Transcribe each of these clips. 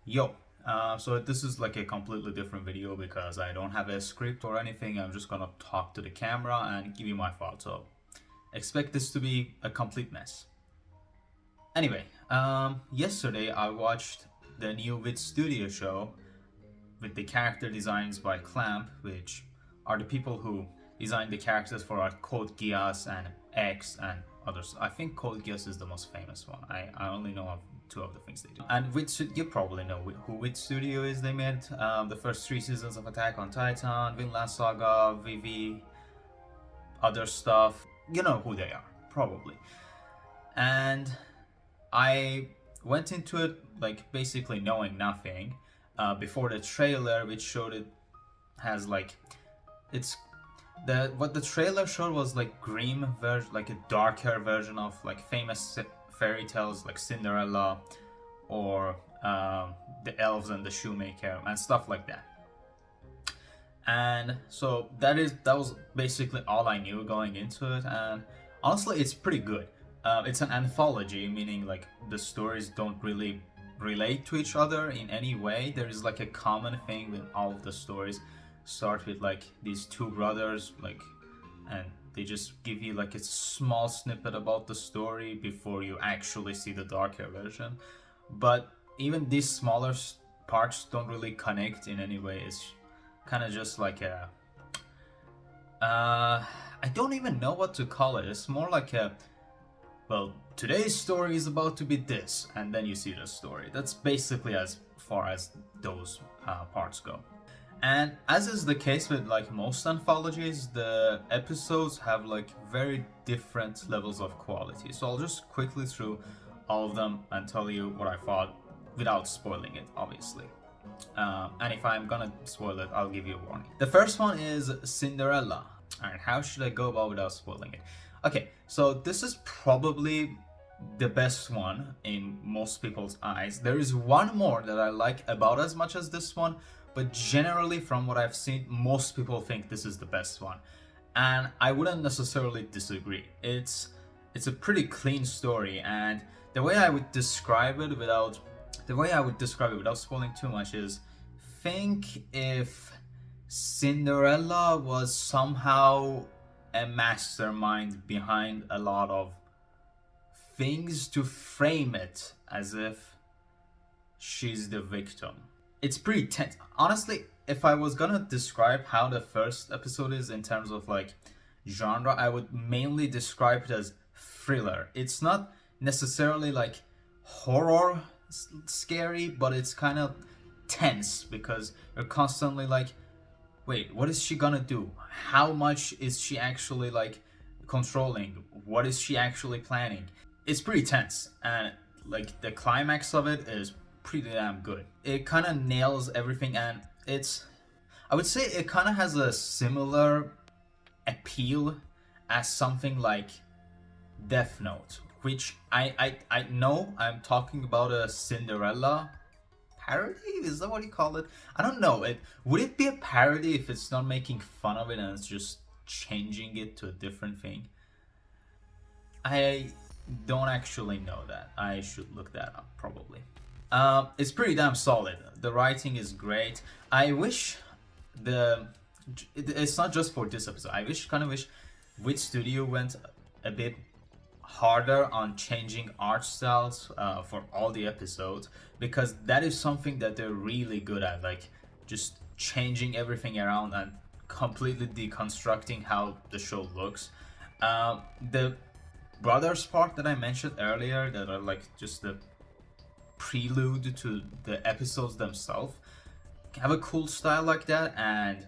Yo, so this is like a completely different video because I don't have a script or anything. I'm just gonna talk to the camera and give you my thoughts. So expect this to be a complete mess. Anyway, yesterday I watched the new Wit Studio show with the character designs by Clamp, which are the people who designed the characters for our Code Geass and X and others. I think Code Geass is the most famous one. I only know of two of the things they do. And you probably know who Wit Studio is. They made the first three seasons of Attack on Titan, Vinland Saga, VV, other stuff. You know who they are, probably. And I went into it like basically knowing nothing before the trailer, which showed it has like it's what the trailer showed was like Grimm version, like a darker version of like famous fairy tales like Cinderella or the elves and the shoemaker and stuff like that. And so that was basically all I knew going into it, and honestly it's pretty good. It's an anthology, meaning like the stories don't really relate to each other in any way. There is like a common thing with all of the stories. Start with like these two brothers, like, and they just give you like a small snippet about the story before you actually see the darker version. But even these smaller parts don't really connect in any way. It's kind of just like a I don't even know what to call it. It's more like a, well, today's story is about to be this, and then you see the story. That's basically as far as those parts go. And as is the case with like most anthologies, the episodes have like very different levels of quality. So I'll just quickly through all of them and tell you what I thought without spoiling it, obviously. And if I'm gonna spoil it, I'll give you a warning. The first one is Cinderella. And how should I go about without spoiling it? Okay, so this is probably the best one in most people's eyes. There is one more that I like about as much as this one, but generally from what I've seen, most people think this is the best one. And I wouldn't necessarily disagree. It's a pretty clean story, and the way I would describe it without spoiling too much is, think if Cinderella was somehow a mastermind behind a lot of things to frame it as if she's the victim. It's pretty tense. Honestly, if I was gonna describe how the first episode is in terms of like genre, I would mainly describe it as thriller. It's not necessarily like horror scary, but it's kind of tense because you're constantly like, wait, what is she gonna do? How much is she actually like controlling? What is she actually planning? It's pretty tense, and like the climax of it is pretty damn good. It kind of nails everything, and I would say it kind of has a similar appeal as something like Death Note, which I know I'm talking about a Cinderella parody. Is that what you call it? I don't know. Would it be a parody if it's not making fun of it and it's just changing it to a different thing? I don't actually know that. I should look that up probably. It's pretty damn solid. The writing is great. I wish it's not just for this episode. I wish Wit Studio went a bit harder on changing art styles for all the episodes, because that is something that they're really good at, like just changing everything around and completely deconstructing how the show looks. The brothers part that I mentioned earlier, that are like just the prelude to the episodes themselves, have a cool style like that. And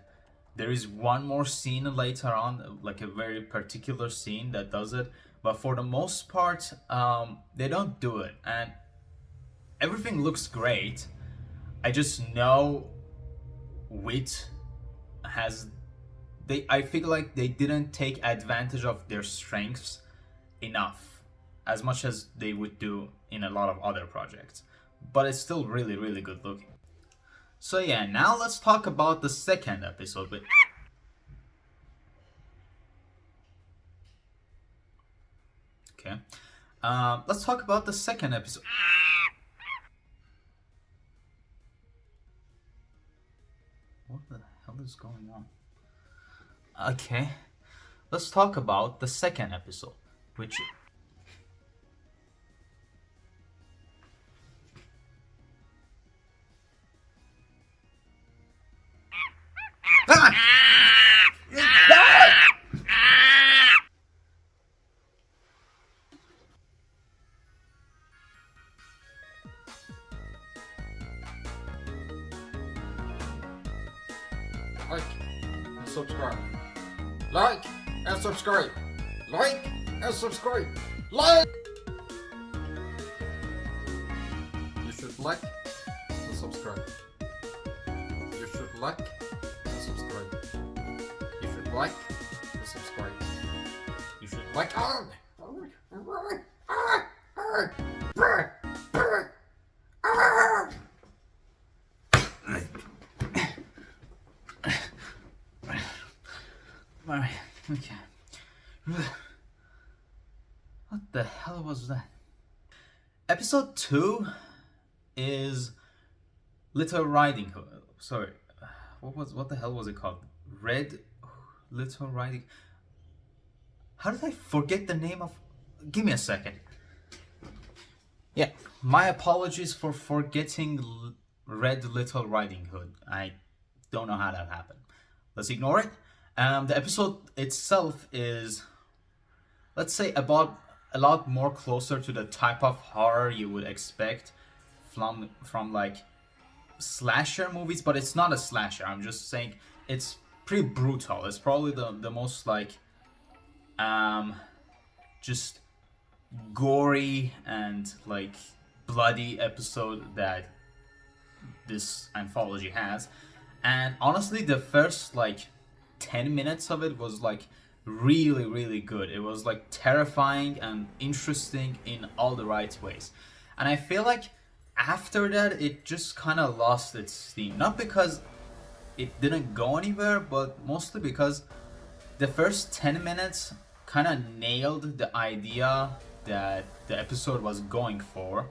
there is one more scene later on, like a very particular scene that does it, but for the most part they don't do it, and everything looks great. I just know Wit has I feel like they didn't take advantage of their strengths enough, as much as they would do in a lot of other projects, but it's still really really good looking. So yeah, now let's talk about the second episode with okay. Let's talk about the second episode. What the hell is going on? Okay, let's talk about the second episode, which... Like and subscribe. Like and subscribe. Like and subscribe. Like. You should like and subscribe. You should like and subscribe. You should like and subscribe. You should like. Alright, okay. What the hell was that? Episode 2 is Little Riding Hood. Sorry, what the hell was it called? Red Little Riding. How did I forget the name of? Give me a second. Yeah, my apologies for forgetting Red Little Riding Hood. I don't know how that happened. Let's ignore it. The episode itself is, let's say, about a lot more closer to the type of horror you would expect from like slasher movies, but it's not a slasher. I'm just saying it's pretty brutal. It's probably the most like just gory and like bloody episode that this anthology has. And honestly, the first like 10 minutes of it was like really good. It was like terrifying and interesting in all the right ways. And I feel like after that it just kind of lost its steam. Not because it didn't go anywhere, but mostly because the first 10 minutes kind of nailed the idea that the episode was going for,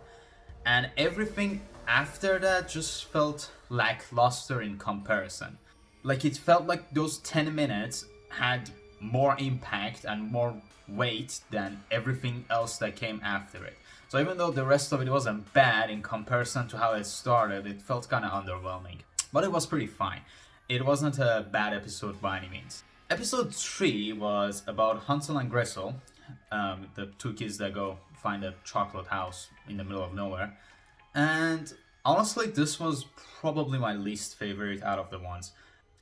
and everything after that just felt lackluster in comparison. Like it felt like those 10 minutes had more impact and more weight than everything else that came after it. So even though the rest of it wasn't bad in comparison to how it started, it felt kind of underwhelming. But it was pretty fine. It wasn't a bad episode by any means. Episode 3 was about Hansel and Gretel, the two kids that go find a chocolate house in the middle of nowhere. And honestly, this was probably my least favorite out of the ones.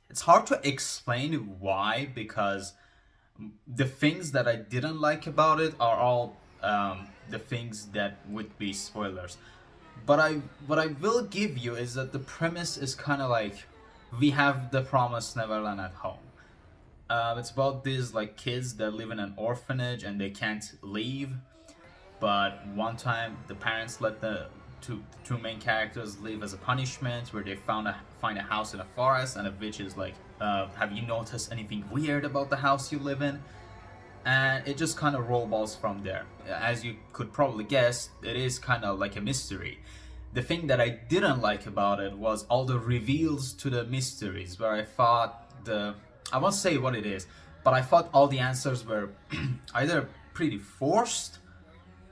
It's hard to explain why, because the things that I didn't like about it are all the things that would be spoilers. But what I will give you is that the premise is kind of like, we have the promised Neverland at home. It's about these like kids that live in an orphanage and they can't leave. But one time the parents let the two main characters leave as a punishment, where they find a house in a forest, and a witch is like, have you noticed anything weird about the house you live in? And it just kind of roll balls from there. As you could probably guess, it is kind of like a mystery. The thing that I didn't like about it was all the reveals to the mysteries, where I thought I won't say what it is, but I thought all the answers were either pretty forced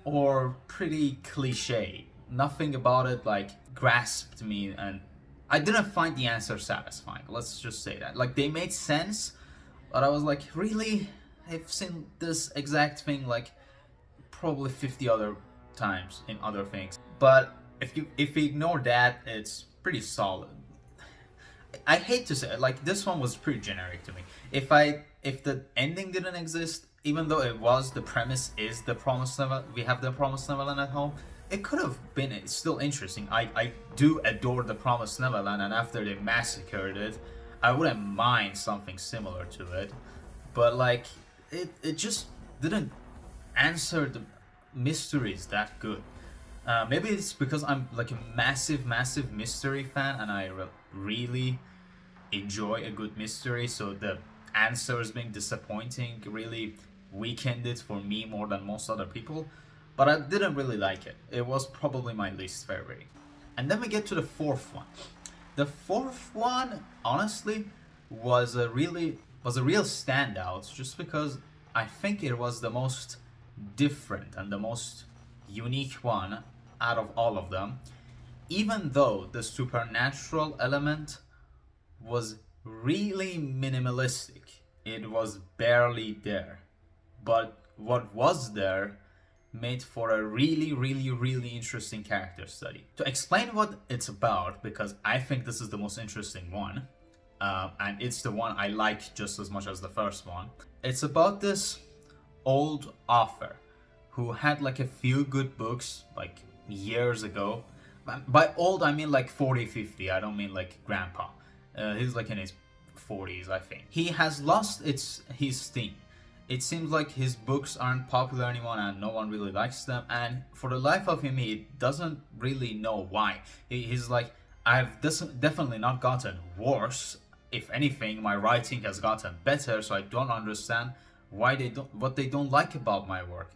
or pretty cliche. Nothing about it like grasped me, and I didn't find the answer satisfying. Let's just say that. Like, they made sense, but I was like, really? I've seen this exact thing like probably 50 other times in other things. But if you ignore that, it's pretty solid. I hate to say it, like, this one was pretty generic to me. If the ending didn't exist, even though it was, the premise is the promised Neverland, we have the promised Neverland at home, it could have been still interesting. I do adore the promised Neverland, and after they massacred it, I wouldn't mind something similar to it. But like, it just didn't answer the mysteries that good. Maybe it's because I'm like a massive mystery fan, and I really enjoy a good mystery, so the answers being disappointing really weakened it for me more than most other people. But I didn't really like it. It was probably my least favorite. And then we get to the fourth one. The fourth one, honestly, was a real standout just because I think it was the most different and the most unique one out of all of them, even though the supernatural element was really minimalistic. It was barely there. But what was there made for a really interesting character study. To explain what it's about, because I think this is the most interesting one, and it's the one I like just as much as the first one. It's about this old author who had like a few good books like years ago. By old, I mean like 40, 50. I don't mean like grandpa. He's like in his 40s, I think. He has lost his steam. It seems like his books aren't popular anymore and no one really likes them. And for the life of him, he doesn't really know why. He's like, I've definitely not gotten worse. If anything, my writing has gotten better, so I don't understand what they don't like about my work.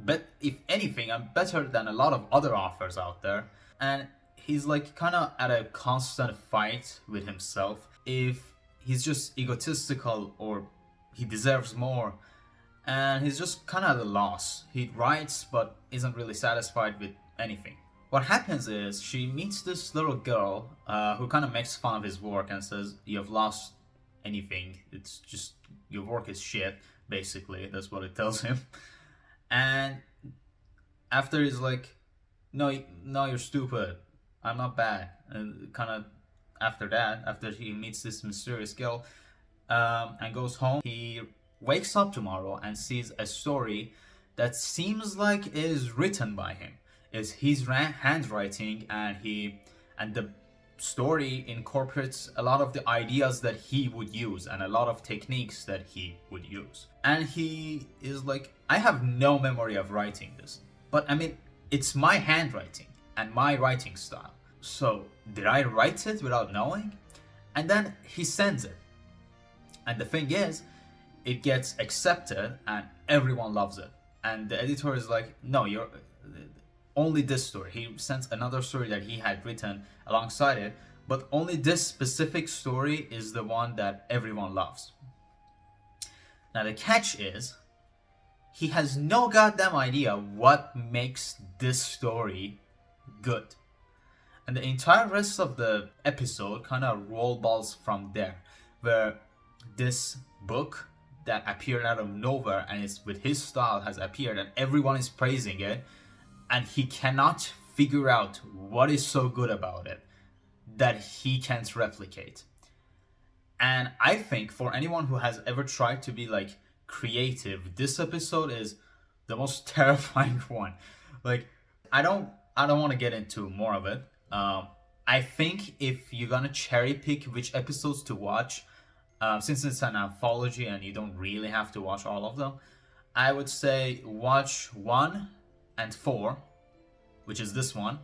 But if anything, I'm better than a lot of other authors out there. And he's like kind of at a constant fight with himself. If he's just egotistical or he deserves more, and he's just kind of at a loss. He writes but isn't really satisfied with anything. What happens is she meets this little girl who kind of makes fun of his work and says, "You've lost anything. It's just your work is shit." Basically, that's what it tells him. And after he's like, "No, no, you're stupid. I'm not bad." And kind of after that, after he meets this mysterious girl, and goes home, he wakes up tomorrow and sees a story that seems like it is written by him. It's his handwriting, and the story incorporates a lot of the ideas that he would use and a lot of techniques that he would use. And he is like, I have no memory of writing this, but I mean, it's my handwriting and my writing style. So did I write it without knowing? And then he sends it. And the thing is, it gets accepted and everyone loves it. And the editor is like, no, you're only this story. He sends another story that he had written alongside it, but only this specific story is the one that everyone loves. Now the catch is, he has no goddamn idea what makes this story good. And the entire rest of the episode kind of roll balls from there, where this book that appeared out of nowhere and it's with his style has appeared and everyone is praising it, and he cannot figure out what is so good about it that he can't replicate. And I think for anyone who has ever tried to be like creative, this episode is the most terrifying one. Like, I don't want to get into more of it. I think if you're gonna cherry pick which episodes to watch, since it's an anthology and you don't really have to watch all of them, I would say watch 1 and 4, which is this one.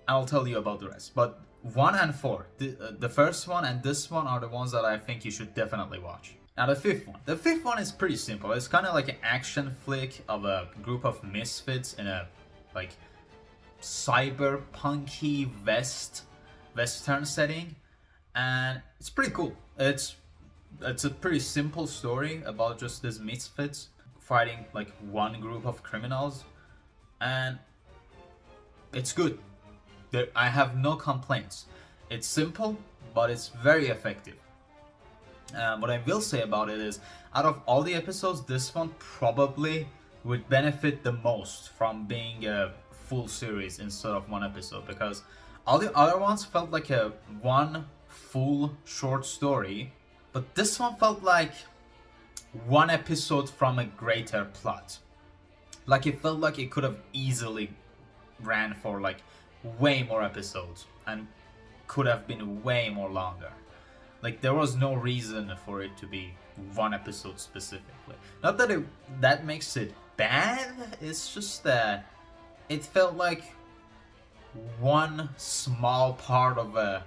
I'll tell you about the rest. But 1 and 4, the first one and this one are the ones that I think you should definitely watch. Now the fifth one. The fifth one is pretty simple. It's kind of like an action flick of a group of misfits in a like cyberpunky western setting, and it's pretty cool. It's a pretty simple story about just these misfits fighting like one group of criminals, and it's good. I have no complaints. It's simple, but it's very effective. What I will say about it is, out of all the episodes, this one probably would benefit the most from being a full series instead of one episode, because all the other ones felt like a one full short story, but this one felt like one episode from a greater plot. Like, it felt like it could have easily ran for like way more episodes and could have been way more longer. Like, there was no reason for it to be one episode specifically. Not that that makes it bad, it's just that it felt like one small part of a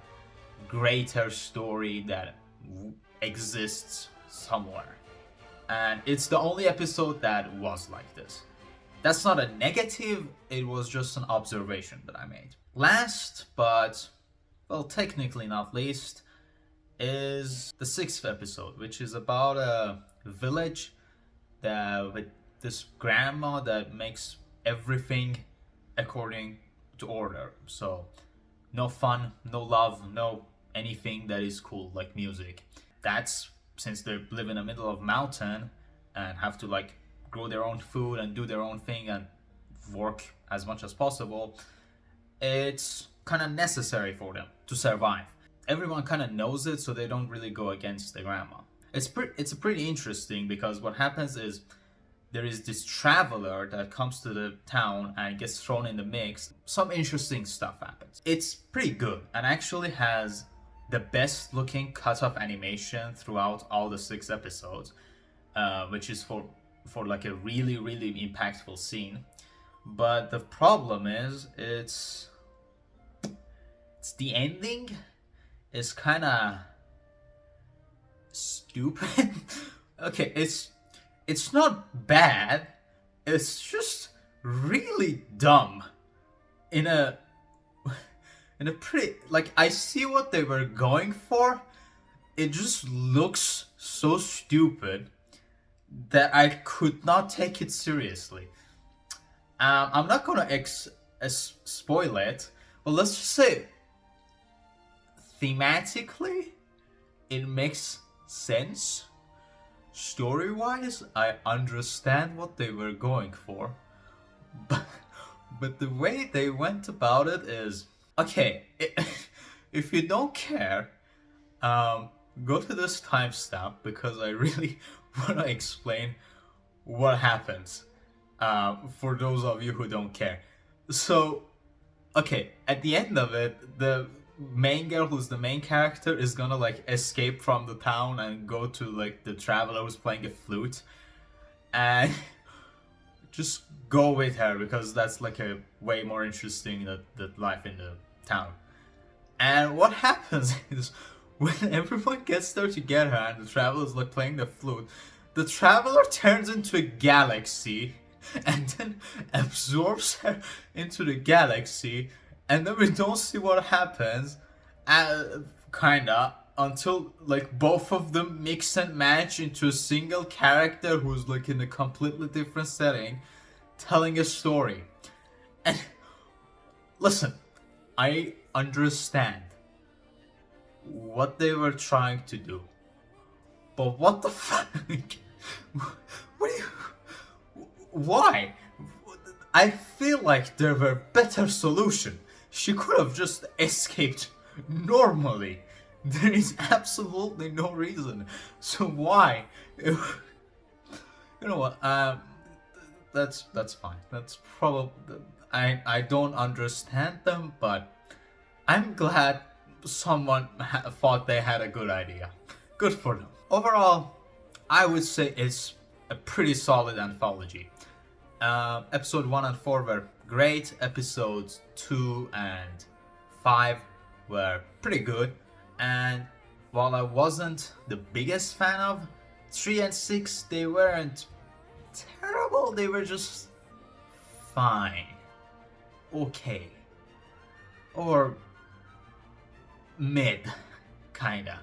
greater story that exists somewhere. And it's the only episode that was like this. That's not a negative, it was just an observation that I made. Last but well, technically not least, is the 6th episode, which is about a village that with this grandma that makes everything according to order. So no fun, no love, no anything that is cool like music. That's since they live in the middle of mountain and have to like grow their own food and do their own thing and work as much as possible. It's kind of necessary for them to survive. Everyone kind of knows it, so they don't really go against the grandma. It's pretty interesting because what happens is there is this traveler that comes to the town and gets thrown in the mix. Some interesting stuff happens. It's pretty good and actually has the best looking cut-off animation throughout all the 6 episodes, which is for like a really impactful scene. But the problem is it's the ending is kind of stupid. Okay, it's not bad, it's just really dumb in a pretty, like, I see what they were going for. It just looks so stupid that I could not take it seriously. I'm not gonna spoil it, but let's just say thematically it makes sense. Story-wise, I understand what they were going for, but the way they went about it is okay. If you don't care, go to this timestamp because I really want to explain what happens for those of you who don't care. So, okay, at the end of it, the main girl who's the main character is gonna like escape from the town and go to like the traveler who's playing a flute and just go with her because that's like a way more interesting than life in the town. And what happens is when everyone gets there to get her and the traveler's like playing the flute, the traveler turns into a galaxy and then absorbs her into the galaxy. And then we don't see what happens, kinda, until like both of them mix and match into a single character who's like in a completely different setting, telling a story. And listen, I understand what they were trying to do, but what the fuck? What do you? Why? I feel like there were better solutions. She could have just escaped normally. There is absolutely no reason. So why? You know what? That's fine. That's probably I don't understand them, but I'm glad someone thought they had a good idea. Good for them. Overall, I would say it's a pretty solid anthology. Episode 1 and 4 were great. Episodes 2 and 5 were pretty good. And while I wasn't the biggest fan of 3 and 6, they weren't terrible. They were just fine. Okay. Or mid, kinda.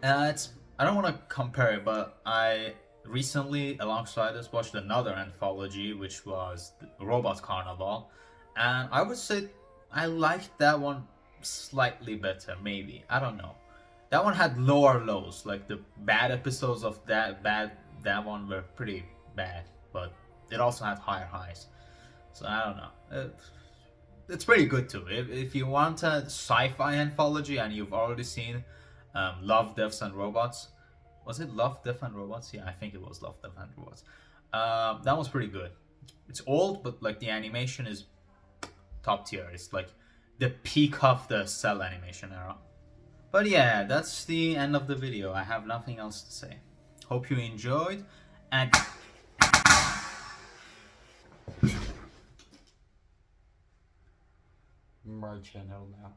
I don't want to compare it, but I recently, alongside this, watched another anthology, which was Robot Carnival, and I would say I liked that one slightly better, maybe. I don't know. That one had lower lows, like the bad episodes of that one were pretty bad, but it also had higher highs. So I don't know. It's pretty good too. If you want a sci-fi anthology and you've already seen Love, Deaths and Robots. Was it Love, Death and Robots? Yeah, I think it was Love, Death and Robots. That was pretty good. It's old, but like the animation is top tier. It's like the peak of the cell animation era. But yeah, that's the end of the video. I have nothing else to say. Hope you enjoyed, and My channel now.